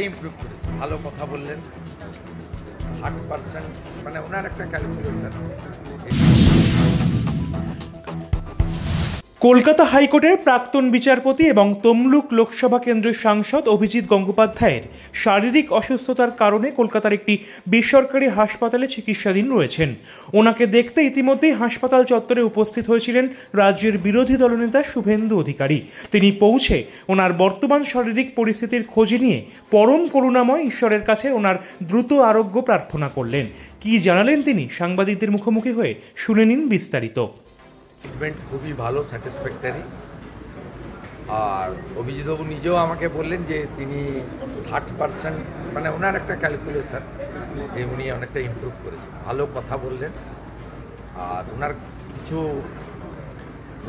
Improve করেছে, ভালো কথা বললেন। 60% মানে ওনার একটা ক্যালকুলেশন। কলকাতা হাইকোর্টের প্রাক্তন বিচারপতি এবং তমলুক লোকসভা কেন্দ্রের সাংসদ অভিজিৎ গঙ্গোপাধ্যায়ের শারীরিক অসুস্থতার কারণে কলকাতার একটি বেসরকারি হাসপাতালে চিকিৎসাধীন রয়েছেন। ওনাকে দেখতে ইতিমধ্যেই হাসপাতাল চত্বরে উপস্থিত হয়েছিলেন রাজ্যের বিরোধী দলনেতা শুভেন্দু অধিকারী। তিনি পৌঁছে ওনার বর্তমান শারীরিক পরিস্থিতির খোঁজ নিয়ে পরম করুণাময় ঈশ্বরের কাছে ওনার দ্রুত আরোগ্য প্রার্থনা করলেন। কি জানালেন তিনি সাংবাদিকদের মুখোমুখি হয়ে শুনে নিন বিস্তারিত। ট্রিটমেন্ট খুবই ভালো, স্যাটিসফ্যাক্টরি। আর অভিজিৎবাবু নিজেও আমাকে বললেন যে তিনি 60% মানে ওনার একটা ক্যালকুলেশন যে উনি অনেকটা ইমপ্রুভ করেছেন, ভালো কথা বললেন। আর ওনার কিছু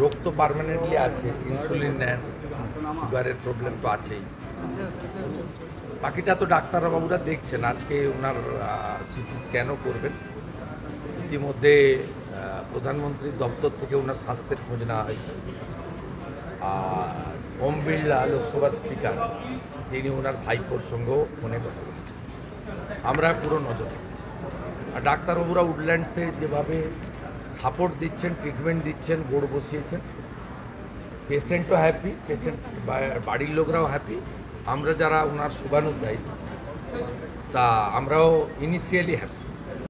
রোগ তো পার্মানেন্টলি আছে, ইনসুলিন নেন, সুগারের প্রবলেম তো আছেই। বাকিটা তো ডাক্তারবাবুরা দেখছেন। আজকে ওনার সিটি স্ক্যানও করবেন। ইতিমধ্যে প্রধানমন্ত্রীর দপ্তর থেকে ওনার স্বাস্থ্যের খোঁজ নেওয়া হয়েছে। আর ওম বিড়লা লোকসভার স্পিকার, তিনি ওনার ভাইপোর সঙ্গেও ফোনে কথা বলেছেন। আমরা পুরো নজর রেখেছি। আর ডাক্তারবাবুরা উডল্যান্ডসে যেভাবে সাপোর্ট দিচ্ছেন, ট্রিটমেন্ট দিচ্ছেন, বোর্ড বসিয়েছেন, পেশেন্টও হ্যাপি, পেশেন্ট বাড়ির লোকরাও হ্যাপি। আমরা যারা ওনার শুভানুধ্যায়ী তা আমরাও ইনিশিয়ালি হ্যাপি।